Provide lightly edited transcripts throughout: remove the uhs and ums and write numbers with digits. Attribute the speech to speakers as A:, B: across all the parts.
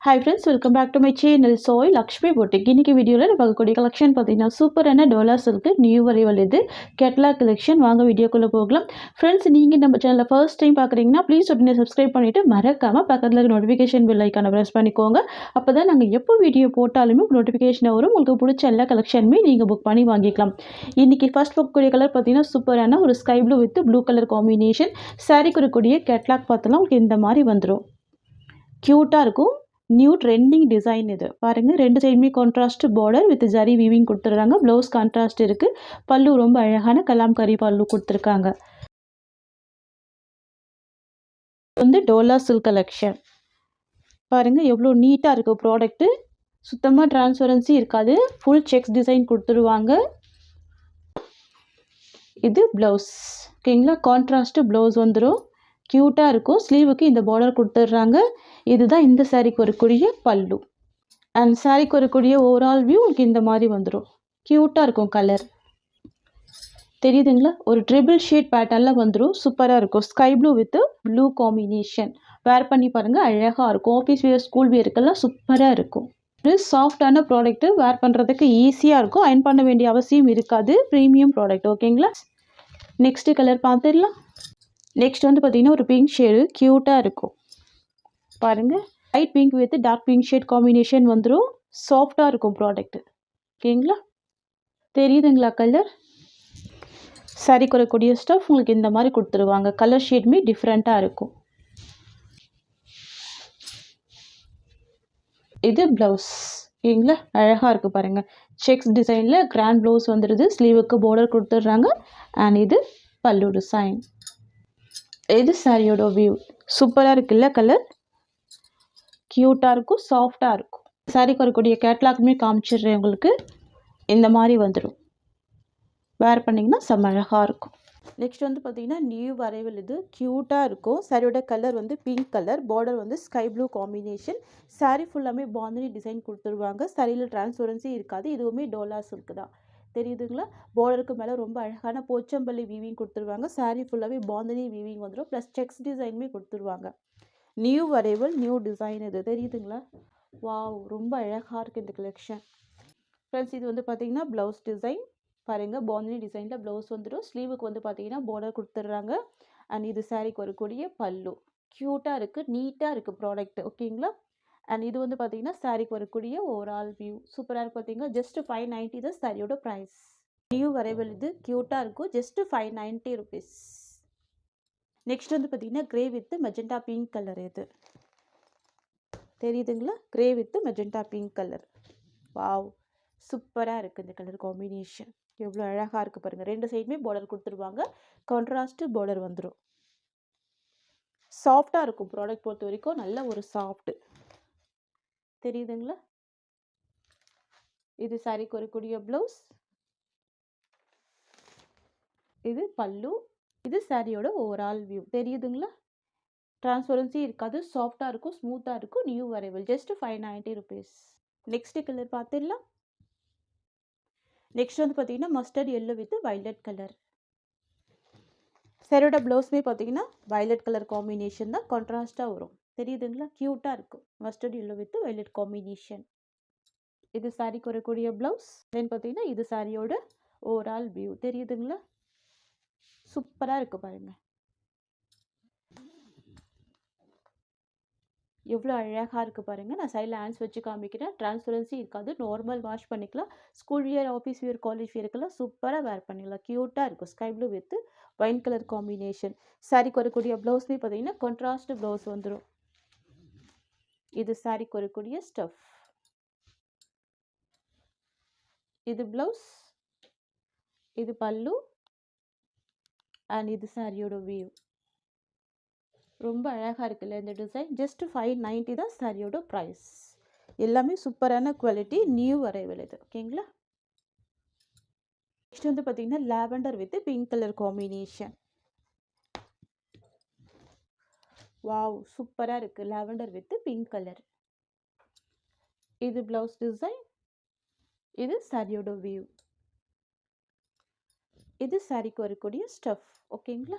A: Hi friends, welcome back to my channel. Soy Lakshmi Boutique. இன்னைக்கு வீடியோவில் நம்ம பார்க்கக்கூடிய கலெக்ஷன் பார்த்தீங்கன்னா சூப்பரான டோலா சில்க்கு நியூ வரைவல் இது கேட்லாக் கலெக்ஷன். வாங்க வீடியோக்குள்ளே போகலாம். ஃப்ரெண்ட்ஸ், நீங்கள் நம்ம சேனலில் ஃபர்ஸ்ட் டைம் பார்க்குறீங்கன்னா ப்ளீஸ் உடனே சப்ஸ்கிரைப் பண்ணிவிட்டு மறக்காமல் பக்கத்தில் இருக்க நோட்டிஃபிகேஷன் பெல் ஐக்கானை ப்ரெஸ் பண்ணிக்கோங்க. அப்போ தான் நாங்கள் எப்போ வீடியோ போட்டாலுமே நோட்டிஃபிகேஷன் வரும். உங்களுக்கு பிடிச்ச எல்லா கலெக்ஷனுமே நீங்கள் புக் பண்ணி வாங்கிக்கலாம். இன்றைக்கி ஃபர்ஸ்ட் பார்க்கக்கூடிய கலர் பார்த்தீங்கன்னா சூப்பரான ஒரு sky blue with blue colour combination. சாரீக்கு இருக்கக்கூடிய கேட்லாக் பார்த்தலாம் உங்களுக்கு இந்த மாதிரி வந்துடும். க்யூட்டாக இருக்கும். நியூ ட்ரெண்டிங் டிசைன் இது பாருங்கள். ரெண்டு சைடுமே contrast border with zari weaving கொடுத்துருக்காங்க. ப்ளவுஸ் கான்ட்ராஸ்ட் இருக்குது. பல்லு ரொம்ப அழகான கலாம்கரி பல்லு கொடுத்துருக்காங்க. வந்து டோலா சில்க் கலெக்ஷன் பாருங்கள் எவ்வளோ நீட்டாக இருக்குது ப்ராடக்ட்டு. சுத்தமாக டிரான்ஸ்பரன்சி இருக்காது. ஃபுல் செக்ஸ் டிசைன் கொடுத்துருவாங்க. இது ப்ளவுஸ் ஓகேங்களா. கான்ட்ராஸ்ட்டு ப்ளவுஸ் வந்துடும். க்யூட்டாக இருக்கும். ஸ்லீவுக்கு இந்த பார்டர் கொடுத்துட்றாங்க. இதுதான் இந்த சாரீக்கு வரக்கூடிய பல்லு. அண்ட் சாரீக்கு வரக்கூடிய ஓவரால் வியூ உங்களுக்கு இந்த மாதிரி வந்துடும். க்யூட்டாக இருக்கும். கலர் தெரியுதுங்களா? ஒரு ட்ரிபிள் ஷேட் பேட்டர்னில் வந்துடும். சூப்பராக இருக்கும். Sky blue with blue combination. Wear பண்ணி பாருங்கள், அழகாக இருக்கும். ஆஃபீஸ் வியர், ஸ்கூல் வியருக்கெல்லாம் சூப்பராக இருக்கும். இது சாஃப்டான ப்ராடக்ட்டு. வேர் பண்ணுறதுக்கு ஈஸியாக இருக்கும். அயர்ன் பண்ண வேண்டிய அவசியம் இருக்காது. ப்ரீமியம் ப்ராடக்ட் ஓகேங்களா. நெக்ஸ்ட்டு கலர் பார்த்துடலாம். நெக்ஸ்ட் வந்து பார்த்திங்கன்னா ஒரு பிங்க் ஷேடு க்யூட்டாக இருக்கும். பாருங்கள், light pink with dark pink shade combination வந்துடும். சாஃப்டாக இருக்கும் ப்ராடக்ட்டு ஓகேங்களா. தெரியுதுங்களா கலர்? சாரி குறைக்கூடிய ஸ்டஃப் உங்களுக்கு இந்த மாதிரி கொடுத்துருவாங்க. கலர் ஷேட்மே டிஃப்ரெண்ட்டாக இருக்கும். இது ப்ளவுஸ் ஓகேங்களா. அழகாக இருக்குது பாருங்கள். செக்ஸ் டிசைனில் கிராண்ட் ப்ளவுஸ் வந்துடுது. ஸ்லீவுக்கு பார்டர் கொடுத்துட்றாங்க. அண்ட் இது பல்லு டிசைன். இது சாரியோட வியூ. சூப்பராக இருக்குல்ல கலர். க்யூட்டாக இருக்கும். சாஃப்டாக இருக்கும். சாரிக்கு வரக்கூடிய கேட்லாக்குமே காமிச்சிடுறேன் உங்களுக்கு. இந்த மாதிரி வந்துடும். வேர் பண்ணிங்கன்னா செம்ம அழகாக இருக்கும். நெக்ஸ்ட் வந்து பார்த்திங்கன்னா நியூ வரைவல் இது. க்யூட்டாக இருக்கும். சாரியோட கலர் வந்து பிங்க் கலர். பார்டர் வந்து ஸ்கை ப்ளூ காம்பினேஷன். சாரி ஃபுல்லாமே பாந்தினி டிசைன் கொடுத்துருவாங்க. சாரியில் டிரான்ஸ்பரன்சி இருக்காது. இதுவுமே டோலா சில்க் தான். தெரியுதுங்களா? பார்டருக்கு மேலே ரொம்ப அழகான போச்சம்பள்ளி வீவிங் கொடுத்துருவாங்க. சாரி ஃபுல்லாகவே பாந்தினி வீவிங் வந்துடும். ப்ளஸ் செக்ஸ் டிசைனுமே கொடுத்துருவாங்க. நியூ வரைவல், நியூ டிசைன் இது. தெரியுதுங்களா? வாவ், ரொம்ப அழகாக இருக்குது இந்த கலெக்ஷன். ஃப்ரெண்ட்ஸ், இது வந்து பார்த்திங்கன்னா ப்ளவுஸ் டிசைன் பாருங்கள். பாந்தினி டிசைனில் ப்ளவுஸ் வந்துடும். ஸ்லீவுக்கு வந்து பார்த்திங்கன்னா பார்டர் கொடுத்துட்றாங்க. அண்ட் இது சாரிக்கு வரக்கூடிய பல்லு. க்யூட்டாக இருக்குது. நீட்டாக இருக்குது ப்ராடக்ட் ஓகேங்களா. அண்ட் இது வந்து பார்த்திங்கன்னா சாரிக்கு வரக்கூடிய ஓவரால் வியூ. சூப்பராக இருக்குது பார்த்தீங்கன்னா. ஜஸ்ட் 590 தான் சாரியோட ப்ரைஸ். நியூ வரைவல் இது. க்யூட்டாக இருக்கும். Just 590 rupees. நெக்ஸ்ட் வந்து பார்த்திங்கன்னா grey with magenta pink colour இது. தெரியுதுங்களா? Grey with magenta pink colour. Wow, சூப்பராக இருக்குது இந்த கலர் காம்பினேஷன். எவ்வளோ அழகாக இருக்குது பாருங்கள். ரெண்டு சைடுமே பார்டர் கொடுத்துருவாங்க. கான்ட்ராஸ்ட்டு பார்டர் வந்துடும். சாஃப்டாக இருக்கும் ப்ராடக்ட் பொறுத்த வரைக்கும். நல்ல ஒரு சாஃப்ட்டு. தெரியுதுங்களா? இது சாரிக்கு வரக்கூடிய ப்ளவுஸ். இது பல்லு. இது சாரியோட ஓவரால் வியூ. தெரியுதுங்களா? டிரான்ஸ்பரன்சி இருக்காது. சாஃப்டாக இருக்கும். ஸ்மூத்தாக இருக்கும். New arrival. Just 590 rupees. Next colour பார்த்துடலாம். நெக்ஸ்ட் வந்து பார்த்தீங்கன்னா mustard yellow with violet colour. சாரியோட ப்ளவுஸ்மே பார்த்தீங்கன்னா வைலட் கலர் காம்பினேஷன் தான். கான்ட்ராஸ்ட்டாக வரும். தெரியுதுங்களா? க்யூட்டாக இருக்கும். Mustard yellow with violet combination. இது சாரிக்கு வரக்கூடிய ப்ளவுஸ். தென் பார்த்தீங்கன்னா இது சாரியோட ஓவரால் வியூ. தெரியுதுங்களா? சூப்பராக இருக்குது பாருங்கள். எவ்வளோ அழகாக இருக்குது பாருங்கள். நான் சைடில் ஹேண்ட்ஸ் வச்சு காமிக்கிறேன். டிரான்ஸ்பரன்சி இருக்காது. நார்மல் வாஷ் பண்ணிக்கலாம். School wear, office wear, college வியருக்கெல்லாம் சூப்பராக வேர் பண்ணிக்கலாம். க்யூட்டாக இருக்கும். Sky blue with wine colour combination. சாரிக்கு வரக்கூடிய ப்ளவுஸ்மே பார்த்தீங்கன்னா கான்ட்ராஸ்ட் ப்ளவுஸ் வந்துடும். இது சாரிக்கு வரக்கூடிய ஸ்டஃப். இது ப்ளவுஸ். இது பல்லு. அண்ட் இது சாரியோட வியூ. ரொம்ப அழகாக இருக்குல்ல இந்த டிசைன். ஜஸ்ட் 590 தான் சாரியோட ப்ரைஸ். எல்லாமே சூப்பரான குவாலிட்டி. நியூ அரைவல் இது ஓகேங்களா. நெக்ஸ்ட் வந்து பார்த்தீங்கன்னா lavender with pink colour combination. Wow, சூப்பராக இருக்குது. Lavender with pink colour. இது ப்ளவுஸ் டிசைன். இது சாரியோட வியூ. இது சாரிக்கு வரக்கூடிய ஸ்டஃப் ஓகேங்களா.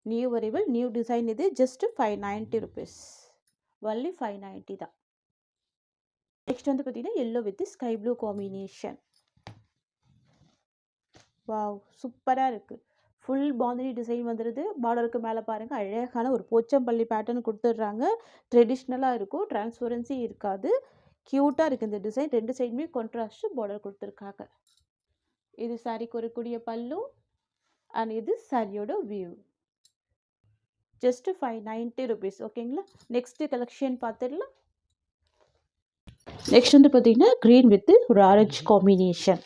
A: நியூ வரைவல், நியூ டிசைன் இது. Just 590 rupees. ஒன்லி 590 தான். நெக்ஸ்ட் வந்து பார்த்தீங்கன்னா yellow with sky blue combination. Wow, சூப்பராக இருக்குது. ஃபுல் பாந்தினி டிசைன் வந்துடுது. பார்டருக்கு மேலே பாருங்கள் அழகான ஒரு போச்சம்பள்ளி பேட்டர்ன் கொடுத்துட்றாங்க. ட்ரெடிஷ்னலாக இருக்கும், டிரான்ஸ்பரன்சி இருக்காது, க்யூட்டாக இருக்குது இந்த டிசைன். ரெண்டு சைடுமே கான்ட்ராஸ்ட் பார்டர் கொடுத்துருக்காங்க. இது சாரிக்கு வரக்கூடிய பல்லு அண்ட் இது சாரியோட வியூ. Just 590 rupees. ஓகேங்களா. நெக்ஸ்ட்டு கலெக்ஷன் பார்த்துடலாம். நெக்ஸ்ட் வந்து பார்த்தீங்கன்னா க்ரீன் வித் ஒரு ஆரஞ்சு காம்பினேஷன்.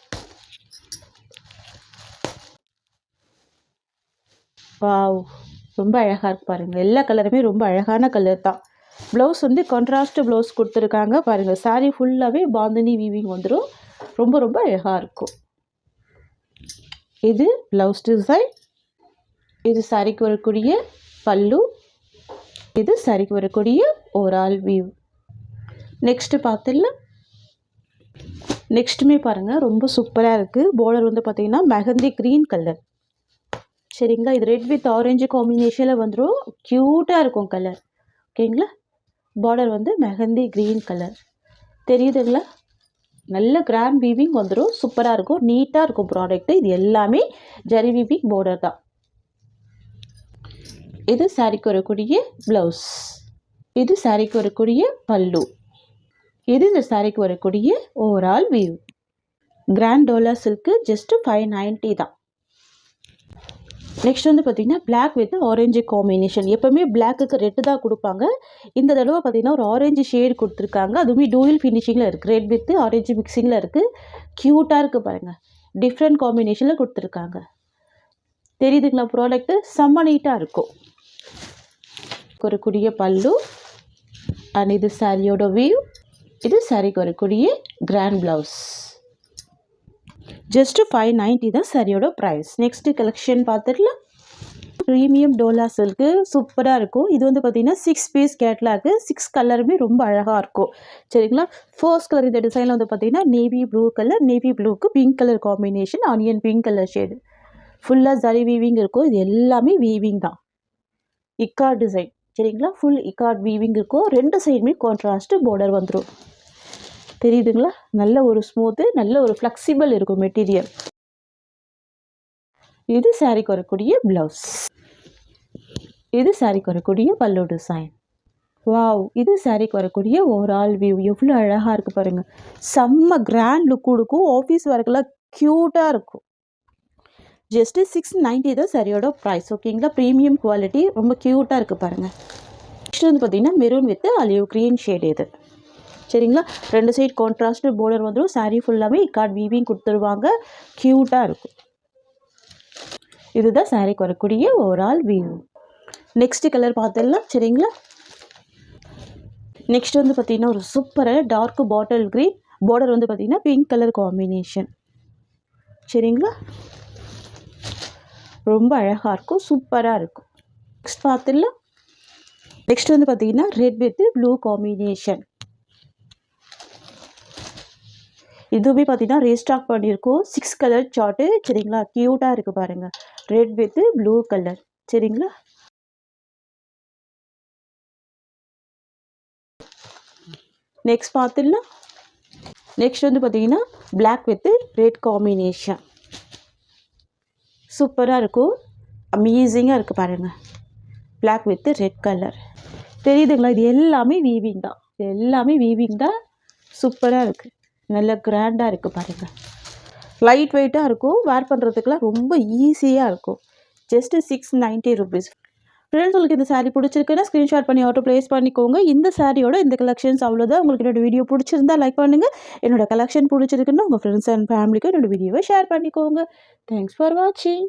A: வாவ், ரொம்ப அழகாக இருக்கு பாருங்கள். எல்லா கலருமே ரொம்ப அழகான கலர் தான். ப்ளவுஸ் வந்து கான்ட்ராஸ்ட் ப்ளவுஸ் கொடுத்துருக்காங்க பாருங்கள். சாரீ ஃபுல்லாகவே பாந்தினி வீவிங் வந்துடும். ரொம்ப ரொம்ப அழகாக இருக்கும். இது ப்ளவுஸ் டிசைன், இது சாரிக்கு வரக்கூடிய பல்லு, இது சாரிக்கு வரக்கூடிய ஓவரால் வியூ. நெக்ஸ்ட்டு பார்த்துடலாம். நெக்ஸ்ட்டுமே பாருங்கள் ரொம்ப சூப்பராக இருக்குது. பார்டர் வந்து பார்த்திங்கன்னா மெஹந்தி க்ரீன் கலர். சரிங்களா. இது ரெட் வித் ஆரஞ்சு காம்பினேஷனில் வந்துடும். க்யூட்டாக இருக்கும் கலர். ஓகேங்களா. பார்டர் வந்து மெஹந்தி க்ரீன் கலர் தெரியுதுங்களா. நல்ல கிராண்ட் வீவிங் வந்துடும். சூப்பராக இருக்கும், நீட்டாக இருக்கும் ப்ராடக்ட்டு. இது எல்லாமே ஜரி வீவிங் பார்டர் தான். இது சாரிக்கு வரக்கூடிய ப்ளவுஸ், இது சாரிக்கு வரக்கூடிய பல்லு, இது இந்த சாரிக்கு வரக்கூடிய overall view. Grand Dola silk just 590 தான். நெக்ஸ்ட் வந்து பார்த்திங்கன்னா பிளாக் வித் ஆரஞ்சு காம்பினேஷன். எப்போவுமே பிளாக்குக்கு ரெட்டு தான் கொடுப்பாங்க. இந்த தடவை பார்த்திங்கன்னா ஒரு ஆரஞ்சு ஷேடு கொடுத்துருக்காங்க. அதுவுமே டூயல் ஃபினிஷிங்கில் இருக்குது. ரெட் வித் ஆரஞ்சு மிக்சிங்கில் இருக்குது. க்யூட்டாக இருக்குது பாருங்கள். டிஃப்ரெண்ட் காம்பினேஷனில் கொடுத்துருக்காங்க. தெரியுதுங்களா ப்ராடக்ட்டு. செம்ம நீட்டாக இருக்கும். வரக்கூடிய பல்லு அண்ட் இது சாரியோட வியூ. இது சாரிக்கு வரக்கூடிய கிராண்ட் ப்ளவுஸ். ஜஸ்ட் 590 தான் சாரியோட ப்ரைஸ். நெக்ஸ்ட்டு கலெக்ஷன் பார்த்துடலாம். ப்ரீமியம் டோலா சில்க்கு சூப்பராக இருக்கும். இது வந்து பார்த்திங்கன்னா 6 பீஸ் கேட்லாக்கு. 6 கலருமே ரொம்ப அழகாக இருக்கும். சரிங்களா. ஃபர்ஸ்ட் கலர் இந்த டிசைனில் வந்து பார்த்திங்கன்னா நேவி ப்ளூ கலர், நேவி ப்ளூக்கு pink colour combination, onion pink colour shade. ஃபுல்லாக ஜரி வீவிங் இருக்கும். இது எல்லாமே வீவிங் தான். இக்கார்ட் டிசைன். சரிங்களா. ஃபுல் இக்கார்ட் வீவிங் இருக்கும். ரெண்டு சைடுமே கான்ட்ராஸ்ட் பார்டர் வந்துடும். தெரியுதுங்களா. நல்ல ஒரு ஸ்மூத்து, நல்ல ஒரு ஃப்ளெக்சிபிள் இருக்கும் மெட்டீரியல். இது சாரிக்கு வரக்கூடிய ப்ளவுஸ், இது சாரிக்கு வரக்கூடிய பல்லு டிசைன். வாவ், இது சாரிக்கு வரக்கூடிய ஓவரால் வியூ. எவ்வளோ அழகாக இருக்குது பாருங்கள். செம்ம கிராண்ட் லுக் கொடுக்கும். ஆஃபீஸ் ஒர்க்கெல்லாம் க்யூட்டாக இருக்கும். ஜஸ்ட்டு 690 தான் சாரியோட ப்ரைஸ். ஓகேங்களா. ப்ரீமியம் குவாலிட்டி, ரொம்ப க்யூட்டாக இருக்குது பாருங்கள். நெக்ஸ்ட் வந்து பார்த்திங்கன்னா maroon with olive green shade. இது சரிங்களா. ரெண்டு சைட் கான்ட்ராஸ்ட் பார்டர் வந்துடும். சாரீ ஃபுல்லாகவே இக்கார்ட் வீவிங் கொடுத்துருவாங்க. க்யூட்டாக இருக்கும். இதுதான் சாரிக்கு வரக்கூடிய ஓவரால் வியூ. நெக்ஸ்ட்டு கலர் பார்த்துடலாம். சரிங்களா. நெக்ஸ்ட் வந்து பார்த்திங்கன்னா ஒரு சூப்பரான டார்க் பாட்டில் க்ரீன். பார்டர் வந்து பார்த்திங்கன்னா பிங்க் கலர் காம்பினேஷன். சரிங்களா. ரொம்ப அழகாக இருக்கும், சூப்பராக இருக்கும். நெக்ஸ்ட் பார்த்துடலாம். நெக்ஸ்ட் வந்து பார்த்திங்கன்னா ரெட் வித் ப்ளூ காம்பினேஷன். இதுவுமே பார்த்திங்கன்னா ரீஸ்டாக் பண்ணியிருக்கோம். 6 கலர் சார்ட்டு. சரிங்களா. க்யூட்டாக இருக்குது பாருங்கள். Red with blue colour. சரிங்களா. நெக்ஸ்ட் பார்த்துடலாம். நெக்ஸ்ட் வந்து பார்த்திங்கன்னா பிளாக் வித் ரெட் காம்பினேஷன். சூப்பராக இருக்கும், அமேசிங்காக இருக்குது பாருங்கள். Black with red colour. தெரியுதுங்களா. இது எல்லாமே வீவிங் தான். இது எல்லாமே வீவிங் தான். சூப்பராக இருக்குது, நல்ல கிராண்டாக இருக்குது பாருங்கள். லைட் வெயிட்டாக இருக்கும். வேர் பண்ணுறதுக்குலாம் ரொம்ப ஈஸியாக இருக்கும். Just 690 rupees. ஃப்ரெண்ட்ஸ், உங்களுக்கு இந்த சாரீ பிடிச்சிருக்குன்னா ஸ்க்ரீன்ஷாட் பண்ணி ஆர்டர் ப்ளேஸ் பண்ணிக்கோங்க. இந்த சாரியோட இந்த கலெக்ஷன்ஸ் அவ்வளோதான். உங்களுக்கு என்னோடய வீடியோ பிடிச்சிருந்தா லைக் பண்ணுங்கள். என்னோடய கலெக்ஷன் பிடிச்சிருக்குன்னா உங்கள் ஃப்ரெண்ட்ஸ் அண்ட் ஃபேமிலிக்கு என்னோடய வீடியோவை ஷேர் பண்ணிக்கோங்க. தேங்க்ஸ் ஃபார் வாட்சிங்.